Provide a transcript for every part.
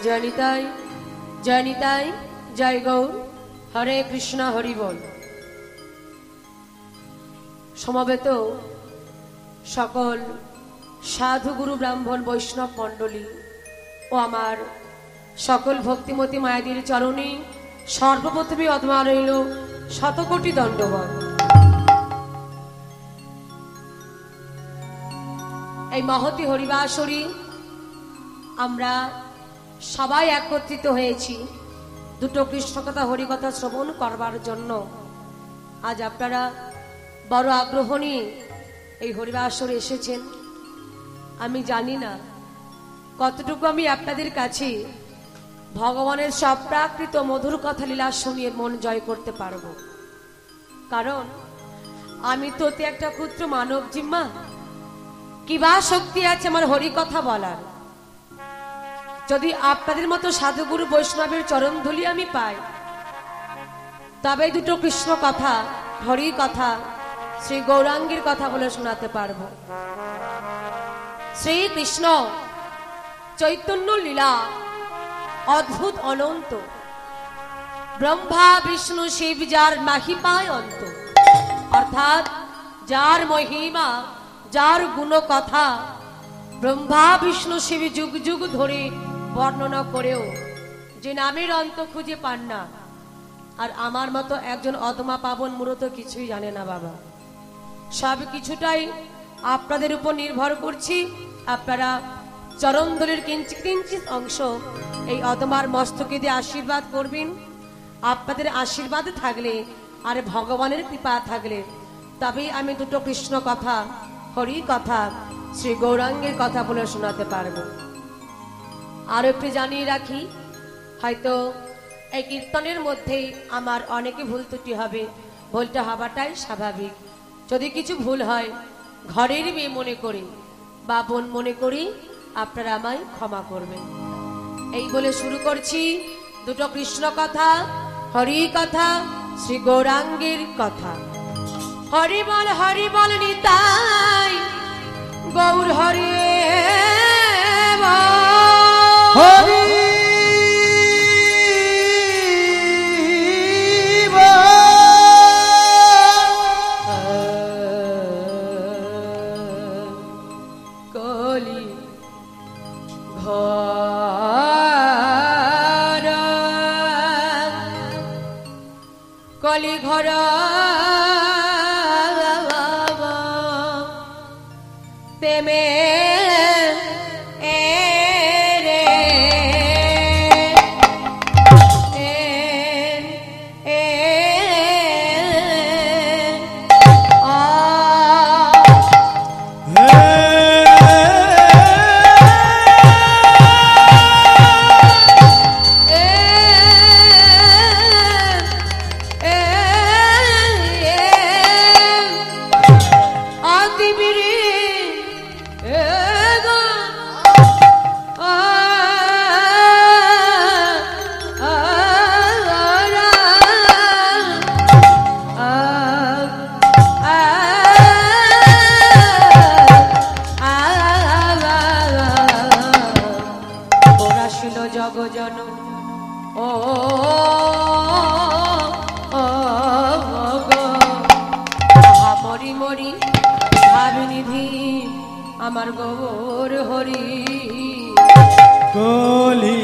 जय निताई जय निताई जय गौर हरे कृष्ण हरि बोल। समवेत सकल साधु गुरु ब्राह्मण वैष्णव मंडली ओ आमार सकल भक्तिमती मायादिर चरणे सर्वप्रथमे अधमा रइल शतकोटी दंडवत। এই মহতি হরিবাসরী আমরা সবাই একত্রিত হয়েছি দুটো কৃষ্ণকথা হরিকথা শ্রবণ করবার জন্য। আজ আপনারা বড় আগ্রহ নিয়ে এই হরিবাসরে এসেছেন। আমি জানি না কতটুকু আমি আপনাদের কাছে ভগবানের সব প্রাকৃত মধুর কথা লীলা শুনিয়ে মন জয় করতে পারবো, কারণ আমি তো একটা ক্ষুদ্র মানব জিম্মা। কিবা শক্তি আছে আমার হরি কথা বলার? যদি আপনাদের মতো সাধুগুরু বৈষ্ণবের চরণ ধুলি আমি পাই, তবে দুটো কৃষ্ণ কথা হরি কথা শ্রী গৌরাঙ্গের কথা বলে শোনাতে পারবো। শ্রী কৃষ্ণ চৈতন্য লীলা অদ্ভুত অনন্ত, ব্রহ্মা বিষ্ণু শিব যার নাহি পায় অন্ত। অর্থাৎ যার মহিমা যার গুণ কথা ব্রহ্মা বিষ্ণু শিব যুগ যুগ ধরে বর্ণনা করেও যে নামের অন্ত খুঁজে পান না। আর আমার মতো একজন অদমা পাবন মূলত কিছুই জানে না বাবা। সব কিছুটাই আপনাদের উপর নির্ভর করছি। আপনারা চরণধুলির কিঞ্চিত কিঞ্চিত অংশ এই অদমার মস্তকে দিয়ে আশীর্বাদ করবেন। আপনাদের আশীর্বাদ থাকলে আর ভগবানের কৃপা থাকলে তবেই আমি দুটো কৃষ্ণ কথা হরি কথা শ্রী গৌরাঙ্গের কথা বলে শোনাতে পারবো। আর একটু জানিয়ে রাখি, হয়তো এই কীর্তনের মধ্যে আমার অনেকে ভুল ত্রুটি হবে, ভুলটা হওয়াটাই স্বাভাবিক। যদি কিছু ভুল হয় ঘরের মেয়ে মনে করি বা বোন মনে করি আপনারা আমায় ক্ষমা করবেন। এই বলে শুরু করছি দুটো কৃষ্ণ কথা হরি কথা শ্রী গৌরাঙ্গের কথা। হরি বল নিতাই গৌর হরি হরি কলি ঘর কলি ঘর প্রেমে জগজন ও মরি মরি ভাবিনিধি আমার গৌর হরি কলি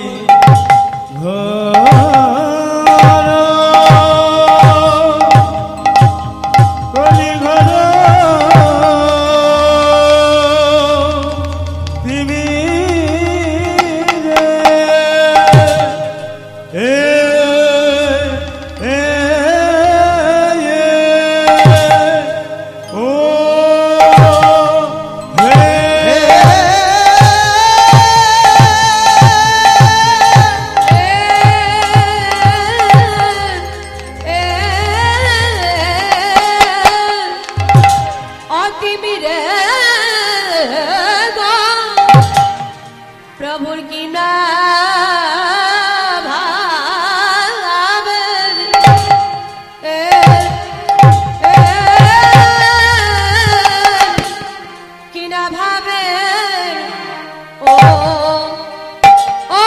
প্রভুর কিনা কিনা ভাবে ও ও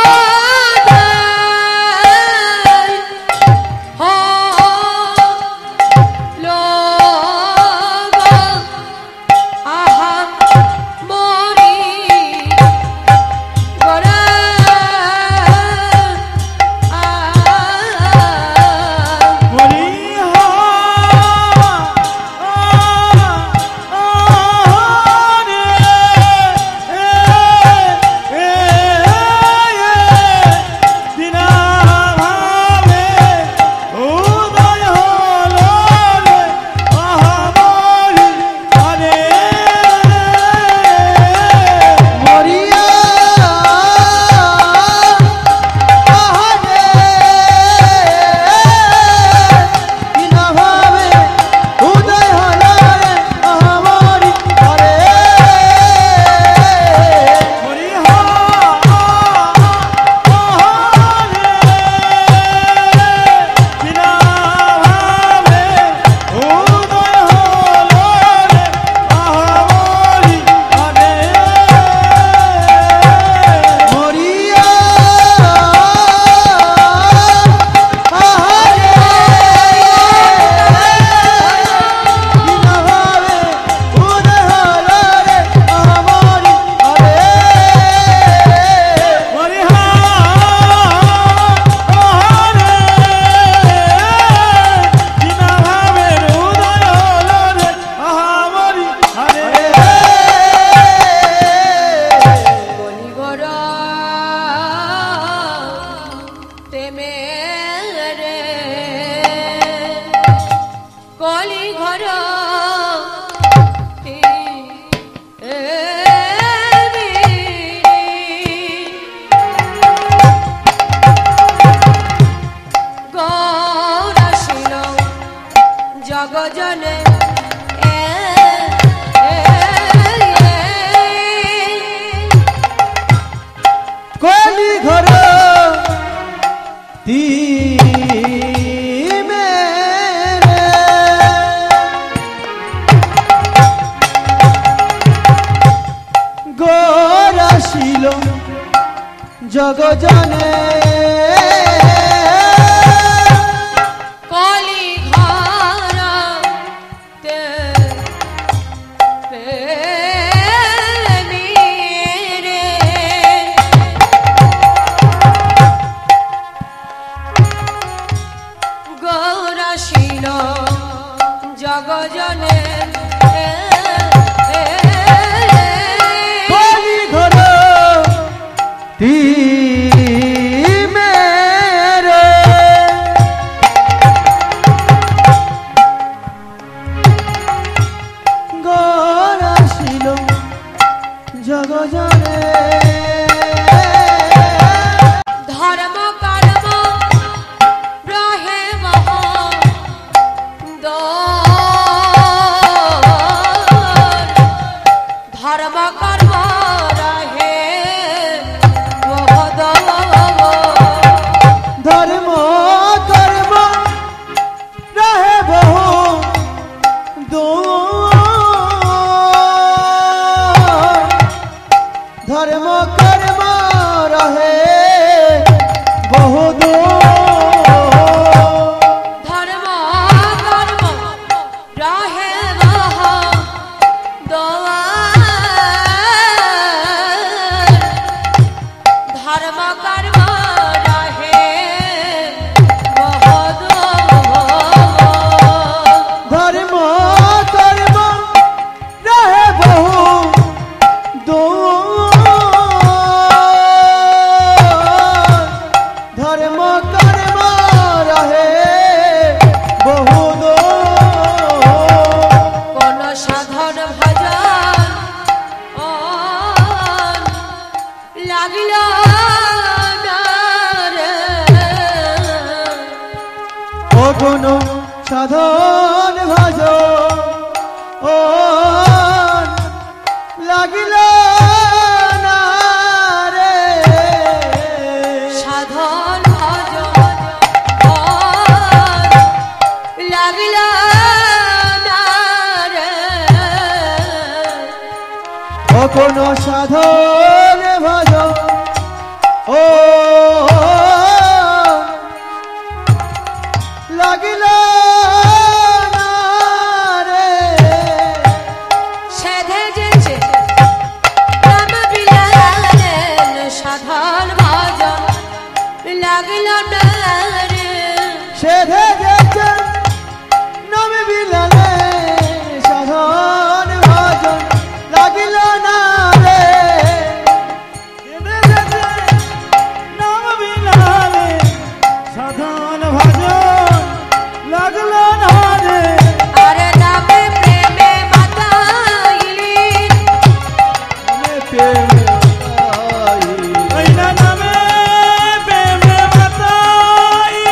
জগজনে কলি ঘর গোরাশিল জগজনে জগজনে কলি ঘর মেরে গোরাশিল জগজনে ধর্ম কর্ম রহে বহ ধর্ম কর্ম রহে ধর্ম কর্ম রহে বহু ধর্ম কর্ম রহে বহু ধর্ম কর্ম রহে বহ ধর্ম কর্ম রহে ধর্ম কর্ম রহে বহু ধর্ম কর্ম রহে বহু কোন সাধন ভজন লাগিল ও কোন সাধন ভজ ও লাগিল না রে সাধন ভজন লাগিল ও কোন সাধন ভজ ও লাগিল না রে সেধে যেছে রাম বিলালেন সাধন ভজন লাগিল না রে সেধে গেছে নাম বিলালে সাধন ভজন লাগিল না রে সেধে গেছে নাম বিলালে সাধন ভজন লাগল না রে আরে নামে প্রেমে মাতাইলি নামে প্রেমে মাতাইলি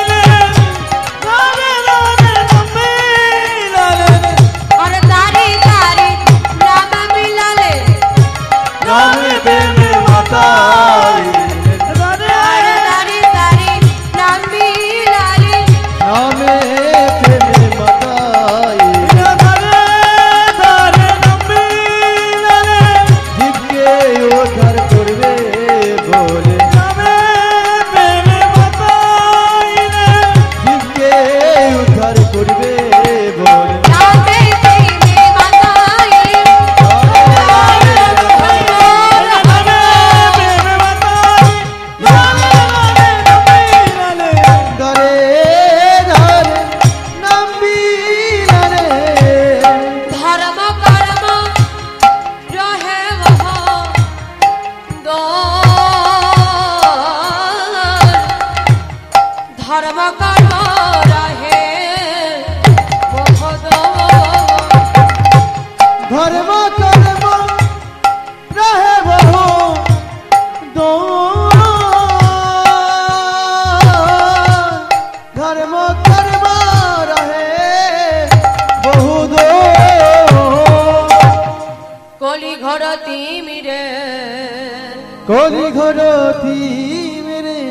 কলি ঘর থিমেরে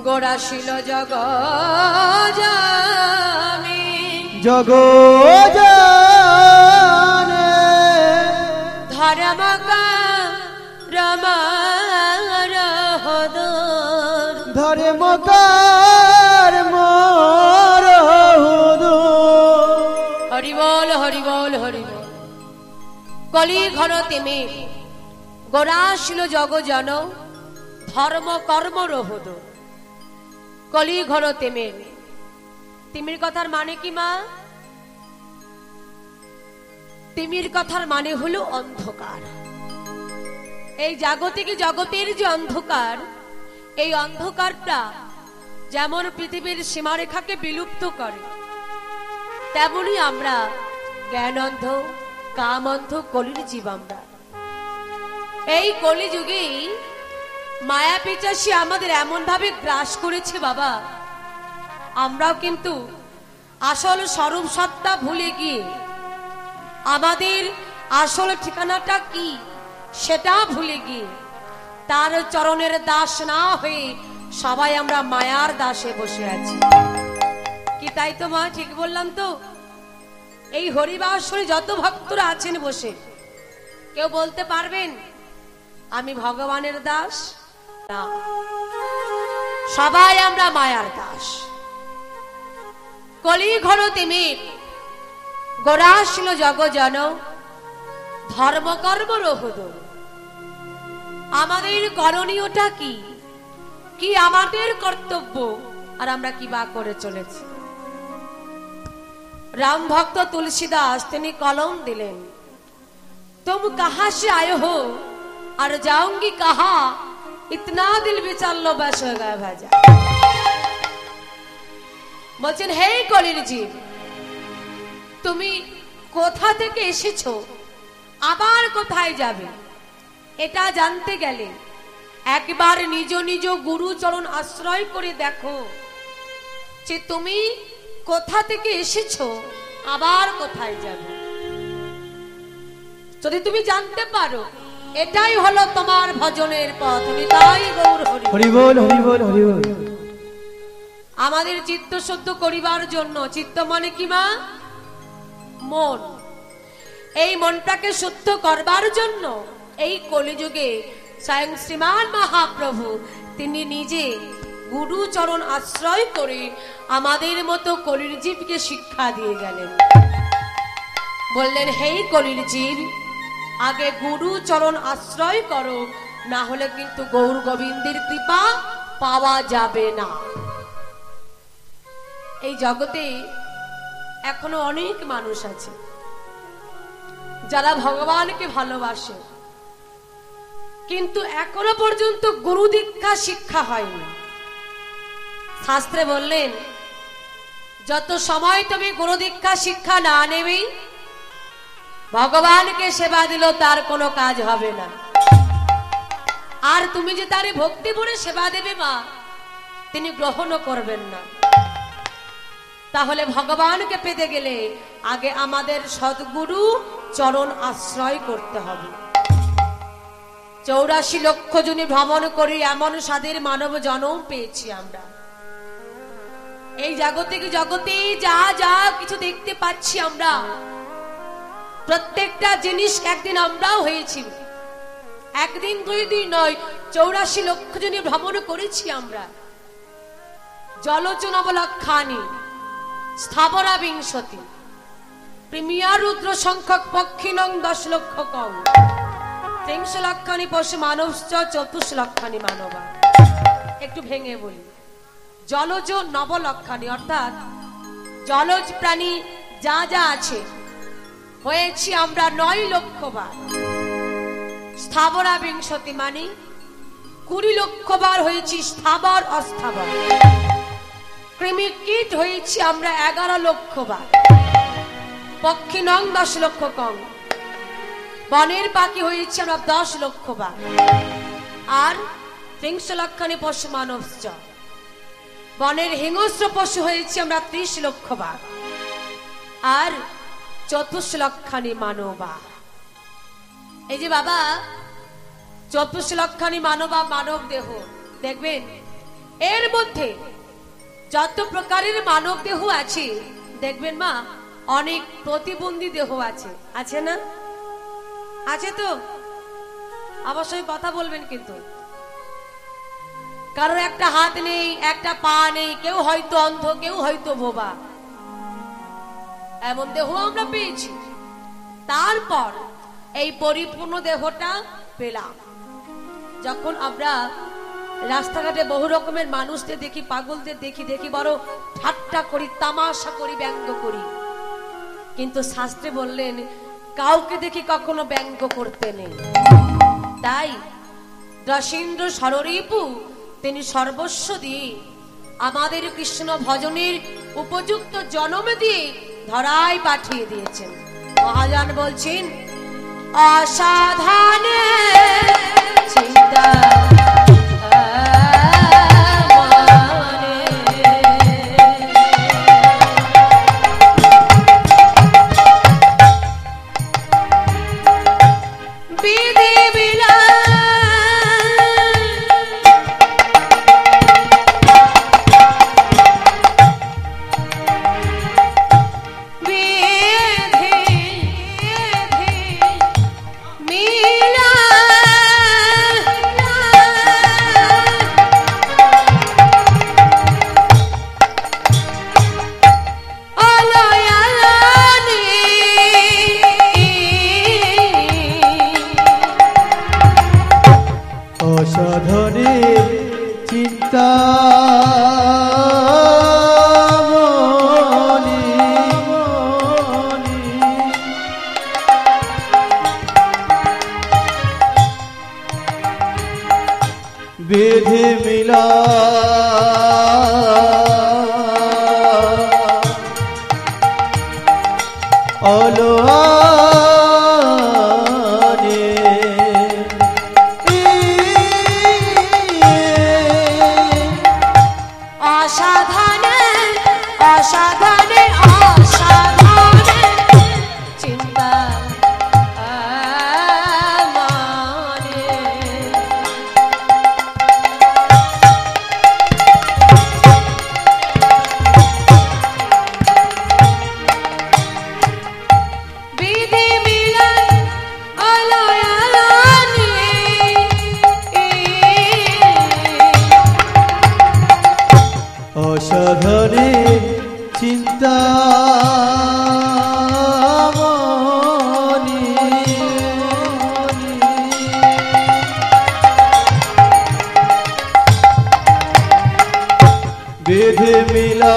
গোড়াশিল জগ জামি জগ ধরে মকার মোর হরিবল হরিবল হরিবল। কলি ঘন তেমে গোড়াশিল জগ জন ধর্ম কর্ম রহদ। কলি ঘন তেমের, তিমির কথার মানে কি মা? তিমির কথার মানে হলো অন্ধকার। এই জাগতিক জগতের যে অন্ধকার, এই অন্ধকারটা যেমন পৃথিবীর সীমারেখাকে বিলুপ্ত করে, তেমনি আমরা জ্ঞান অন্ধ, কাম অন্ধ, কলির জীব আমরা। এই কলিযুগে মায়া পিচাসী আমাদের এমন ভাবে গ্রাস করেছে বাবা, আমরাও কিন্তু আসল স্বরূপ সত্তা ভুলে গিয়ে আমাদের আসল ঠিকানাটা কি সেটা ভুলে গিয়ে তার চরণের দাস না হয়ে সবাই আমরা মায়ার দাসে বসে আছি। কি তাই তো মা? ঠিক বললাম তো? এই হরিবাসরে যত ভক্তরা আছেন বসে, কেউ বলতে পারবেন আমি ভগবানের দাস? না, সবাই আমরা মায়ার দাস। কলি ঘন তেমে গোড়াশিল জগ জন ধর্ম কর্ম রহদ। আমাদের করণীয়টা কি? কি আমাদের কর্তব্য, আর আমরা কি বা করে চলেছি? রাম ভক্ত তুলসীদাস তিনি কলম দিলেন, तुम कहां से आए हो और जाऊंगी कहां, इतना दिल विचार लो बस हो गया भाजा। বলছেন হে কলির জীব, তুমি কোথা থেকে এসেছো, আবার কোথায় যাবে, এটা জানতে গেলে একবার নিজ নিজ গুরু চরণ আশ্রয় করে দেখো যে তুমি কোথা থেকে এসেছো, আবার কোথায় যাবে। যদি তুমি জানতে পারো এটাই হলো তোমার ভজনের পথ। নিতাই গৌর হরি হরিবল হরিবল হরিবল। আমাদের চিত্ত শুদ্ধ করিবার জন্য, চিত্ত মানে কি মা? মন। এই মনটাকে শুদ্ধ করবার জন্য এই কলিযুগে স্বয়ং শ্রীমান মহাপ্রভু তিনি নিজে গুরু চরণ আশ্রয় করে আমাদের মতো কলির জীবকে শিক্ষা দিয়ে গেলেন। বললেন হে কলির জীব, আগে গুরু চরণ আশ্রয় করো, না হলে কিন্তু গৌর গোবিন্দের কৃপা পাওয়া যাবে না। এই জগতে এখনো অনেক মানুষ আছে যারা ভগবানকে ভালোবাসে, কিন্তু এখনো পর্যন্ত গুরু দীক্ষা শিক্ষা হয়নি। শাস্ত্রে বললেন যত সময় তুমি গুরু দীক্ষা শিক্ষা না নেবে, ভগবানকে সেবা দিল তার কোনো কাজ হবে না। আর তুমি যে তারে ভক্তি ভরে সেবা দেবে মা, তিনি গ্রহণও করবেন না। তাহলে ভগবানকে পেতে গেলে আগে আমাদের সদ্গুরু চরণ আশ্রয় করতে হবে। 84 লক্ষ জনে ভ্রমণ করি এমন স্বাদের মানব জন্ম পেয়েছি আমরা। এই জাগতিক জগতে যা যা কিছু দেখতে পাচ্ছি আমরা, প্রত্যেকটা জিনিস একদিন আমরাও হয়েছি। একদিন দুই দিন নয়, 84 লক্ষ জনে ভ্রমণ করেছি আমরা। জলজ নবলক্ষানি স্থাবরা বিংশতি প্রিমিয়ার রুদ্র সংখ্যক পক্ষিনং 10 লক্ষ কম 300 লক্ষানি পশু মানবশ্চ 24 লক্ষানি মানবা। একটু ভেঙে বলি, জলজ নবলক্ষানি অর্থাৎ জলজ প্রাণী যা যা আছে হয়েছি আমরা 9 লক্ষ বার। স্থাবরা বিংশতি মানে 20 লক্ষ বার হয়েছি স্থাবর অস্থাবর। কৃমি কীট হয়েছি আমরা 11 লক্ষ বার। পক্ষী নং 10 লক্ষ কম, বনের পাখি হয়েছি আমরা 10 লক্ষ বার। আর 300 লক্ষানি পশু মানবশ্চ, বনের হিংস্র পশু হয়েছি আমরা 30 লক্ষ বার। আর 24 লক্ষানি মানবা। এই যে বাবা 24 লক্ষানি মানব মানব দেহ দেখবেন, এর মধ্যে যত প্রকারের মানব দেহ আছে দেখবেন মা, অনেক প্রতিবন্ধী দেহ আছে, আছে না? আছে তো? অবশ্যই কথা বলবেন কিন্তু। কারোর একটা হাত নেই, একটা পা নেই, কেউ হয়তো অন্ধ, কেউ হয়তো বোবা, এমন দেহ আমরা পেয়েছি। তারপর এই পরিপূর্ণ দেহটা পেলাম যখন আমরা রাস্তাঘাটে বহু রকমের মানুষদের দেখি, পাগলদের দেখি, বড় ঠাট্টা করি, তামাশা করি, ব্যঙ্গ করি, কিন্তু শাস্ত্রে বললেন কাউকে দেখি কখনো ব্যঙ্গ করতে নেই। তাই দশীন্দ্র ষড়রিপু তিনি সর্বস্ব দিয়ে আমাদের কৃষ্ণ ভজনের উপযুক্ত জন্ম দিয়ে ধরায় পাঠিয়ে দিয়েছেন। মহাজন বলছেন অসাধানে চিন্তা অসাধনে চিন্তা বেঁধে মিলা অসাধানে অসাধানে চিন্তা মনে বিধি মিলন অলয়ানি অসাধনে চিন্তা বেঁধে মিলা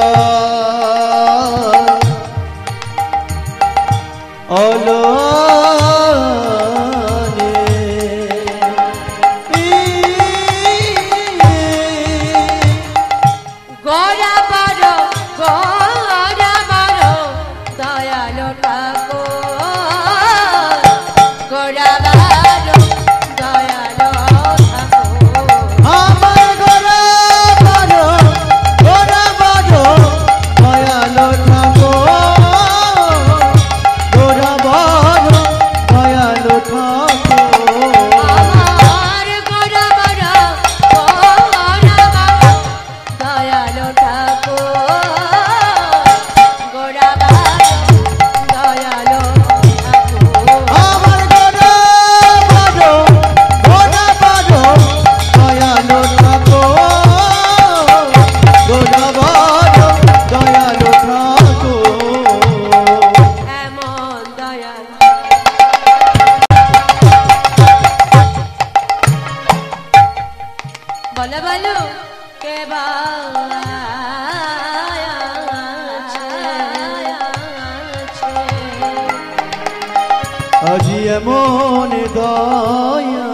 আজি এমন দয়া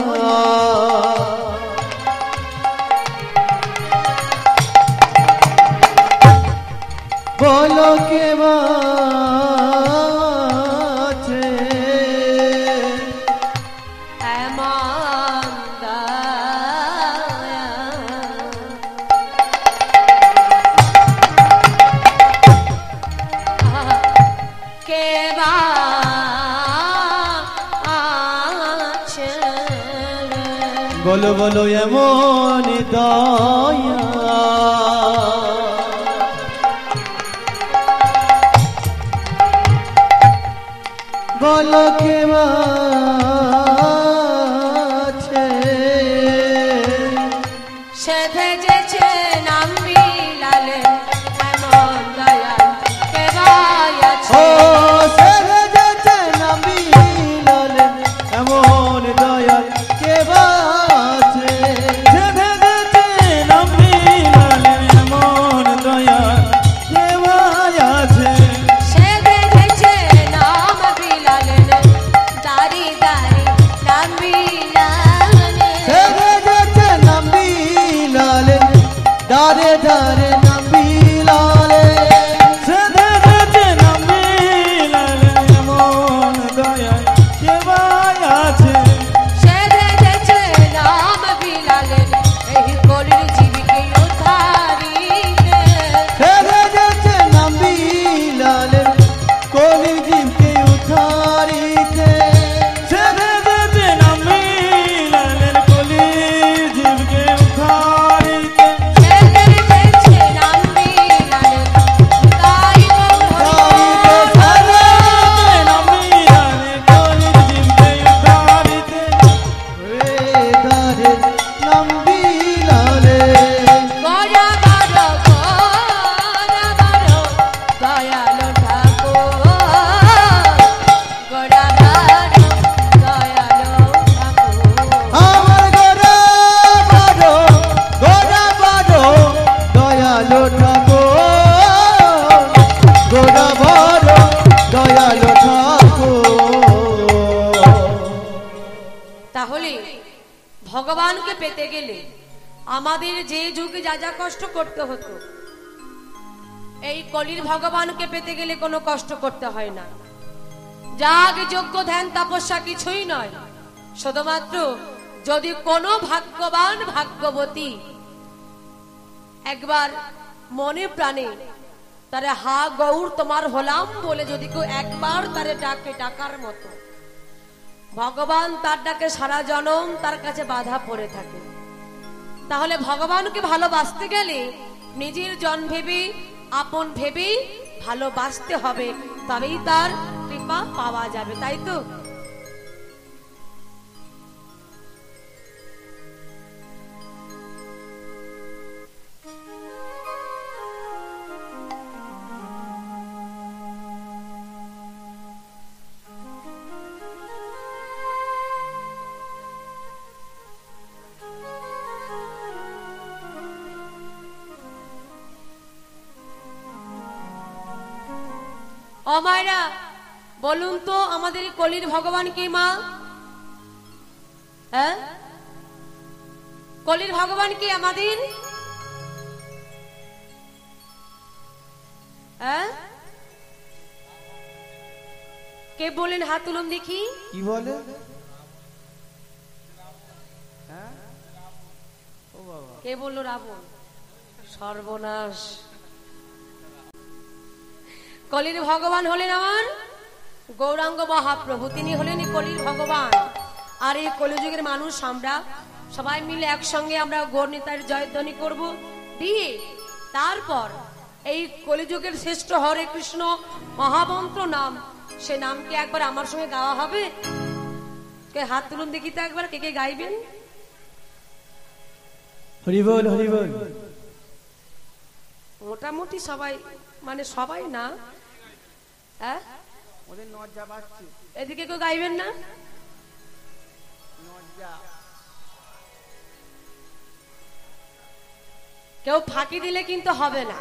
বলো কে বাঁচে এমন দয়া কে বাঁচে বলো বলো এমন দয়া বলো কে আছে সেধে যেছে নাম বিলালে এমন দয়াল কে ভাই আছে ও সেরে যেছে নাম বিলালে এমন দয়াল কে আছে সেরে যেছে নাম বিলালে এমন দয়াল কে আছে সেধে যেছে নাম বিলালে দারি দারি নাম বিলালে সেরে যেছে নাম বিলালে দারে দারে নাম বিলালে সেরে যেছে নাম বিলালে এমন দয়াল কে আছে সেধে যেছে নাম বিলালে এই কলির জীবকে উদ্ধারিতে সেরে যেছে নাম বিলালে কলির জীবকে উদ্ধারিতে সেরে যেছে নাম বিলালে কলির জীবকে উদ্ধারিতে সেধে যেছে নাম বিলালে তাই গড়া বড় দয়ালো ঠাকুর গড়া বড় দয়ালো তাহলে ভগবানকে পেতে গেলে আমাদের যে যুগে যা যা কষ্ট করতে হতো এই কলির ভগবানকে পেতে গেলে কোনো কষ্ট করতে হয় না। যাগ যজ্ঞ ধ্যান তপস্যা কিছুই নয়, শুধুমাত্র যদি কোনো ভাগ্যবান ভাগ্যবতী একবার মনে প্রাণে তারে হা গৌর তোমার হলাম বলে যদি কেউ একবার তারে ডাকে ডাকার মতো, ভগবান তার ডাকে সারা জনম তার কাছে বাধা পড়ে থাকে। তাহলে ভগবানকে ভালোবাসতে গেলে নিজের জন ভেবে আপন ভেবে ভালোবাসতে হবে, তবেই তার কৃপা পাওয়া যাবে, তাই তো? ও মায়েরা বলুন তো, আমাদের এই কলির ভগবান কে মা? হ্যাঁ, কলির ভগবান কি আমাদের? হ্যাঁ, কে বলেন? হাত তুলুন দেখি। কি বলে? কে বললো? রাবণ। সর্বনাশ। কলির ভগবান হলেন আমার গৌরাঙ্গ মহাপ্রভু, তিনি হলেন কলির ভগবান। আর এই কলিযুগের মানুষ আমরা সবাই মিলে একসঙ্গে আমরা গৌরনিতার জয়ধ্বনি করব, দিয়ে তারপর এই কলিযুগের শ্রেষ্ঠ হরে কৃষ্ণ মহামন্ত্র নাম, সে নামকে একবার আমার সঙ্গে গাওয়া হবে। কে হাত তুলুন দেখি তো একবার, কে কে গাইবেন? হরি বল, হরি বল। মোটামুটি সবাই, মানে সবাই না। হ্যাঁ, এদিকে কেউ গাইবেন না? কেউ ফাঁকি দিলে কিন্তু হবে না,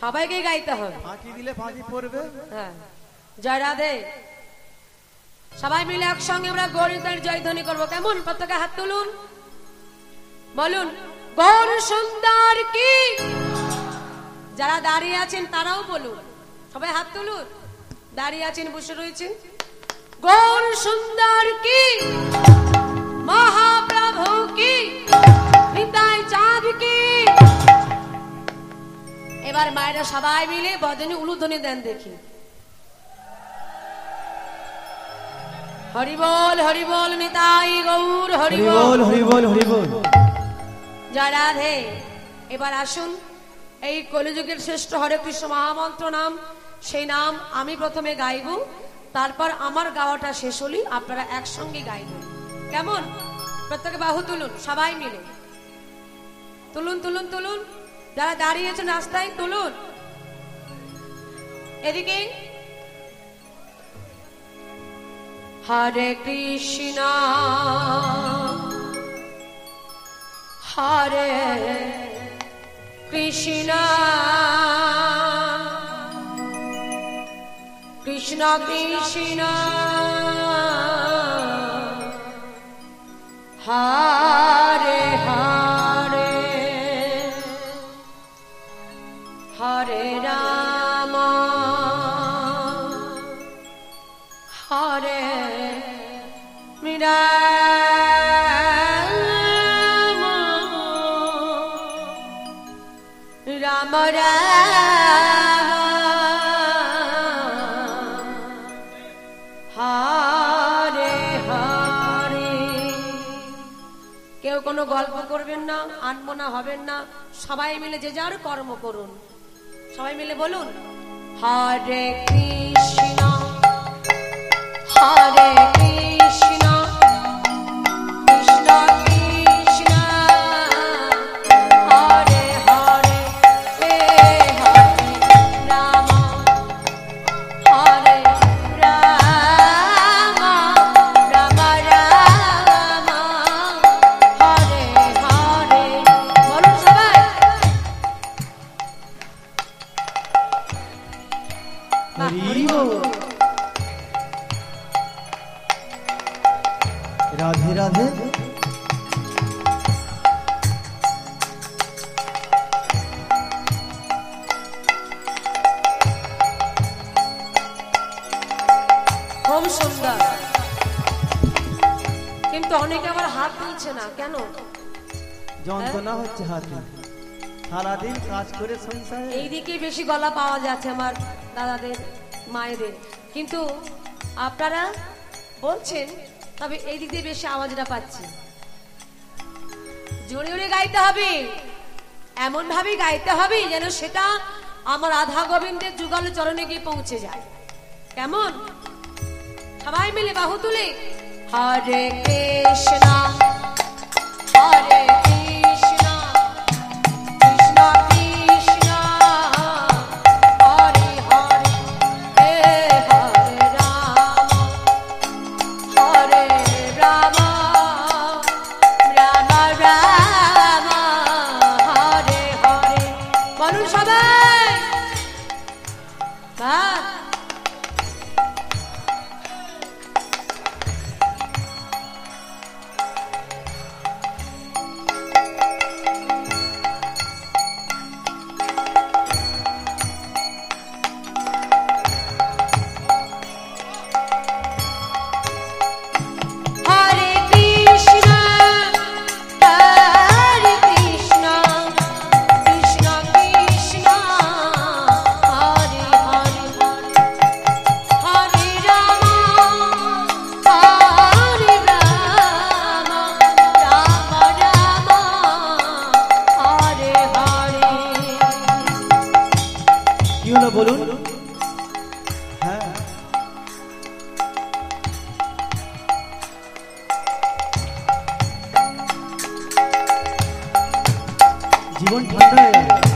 সবাইকে গাইতে হবে। ফাঁকি দিলে ফাঁকি পড়বে। হ্যাঁ, জয় রাধে। সবাই মিলে একসঙ্গে আমরা গৌরীতার জয়ধ্বনি করবো, কেমন? প্রত্যেকে হাত তুলুন, বলুন গৌর সুন্দর কি। যারা দাঁড়িয়ে আছেন তারাও বলুন, সবাই হাত তুলুন। দাঁড়িয়ে আছেন, বসে রয়েছেন, গৌর সুন্দর কি, মহাপ্রভু কি, নিতাই চাঁদ কি। এবার মায়েরা সবাই মিলে বদনে উলুধ্বনি দেন দেখি। হরি বল নিতাই গৌর হরি হরি বল বল। হরি বল হরি বল। জয় রাধে। এবার আসুন, এই কলিযুগের শ্রেষ্ঠ হরে কৃষ্ণ মহামন্ত্র নাম, সেই নাম আমি প্রথমে গাইব, তারপর আমার গাওয়াটা শেষ হলি আপনারা একসঙ্গে গাইবেন। কেমন? প্রত্যেকে বাহু তুলুন, সবাই মিলে তুলুন তুলুন তুলুন। যারা দাঁড়িয়েছেন রাস্তায় তুলুন। এদিকে হরে কৃষ্ণ হরে কৃষ্ণ কৃষ্ণ কৃষ্ণ হরে হরে হরে রাম হরে রাম রাম হরে হরে। কেউ কোনো গল্প করবেন না, আনমনা হবেন না, সবাই মিলে যে যার কর্ম করুন। সবাই মিলে বলুন হরে কৃষ্ণ হরে কৃষ্ণ কৃষ্ণ কৃষ্ণ হরে হরে হরে রাম হরে রাম রাম রাম হরে হরে। বলুন সবাই হরি বল। রাধে রাধে। খুব সুন্দর। কিন্তু অনেকে আবার হাত দিচ্ছে না কেন? যন্ত্রণা হচ্ছে হাতে, সারাদিন কাজ করে সংসারে। এইদিকে বেশি গলা পাওয়া যাচ্ছে আমার দাদাদের মায়েদের, কিন্তু আপনারা বলছেন, তবে এই দিক দিয়ে বেশি আওয়াজটা পাচ্ছি। জোরে জোরে গাইতে হবে, এমন ভাবে গাইতে হবে যেন সেটা আমার রাধা গোবিন্দের যুগল চরণে গিয়ে পৌঁছে যায়। কেমন? সবাই মিলে বাহু তুলে হরে কৃষ্ণ হরে কৃষ্ণ কৃষ্ণ কৃষ্ণ হরে হরে হরে রাম হরে রাম রাম রাম হরে হরে। বলুন সবাই বাহ। হরে কৃষ্ণ হরে কৃষ্ণ কৃষ্ণ কৃষ্ণ হরে হরে হরে রাম হরে রাম রাম রাম হরে হরে। কি হলো বলুন? হ্যাঁ, জীবন ঠান্ডা হয়ে গেল।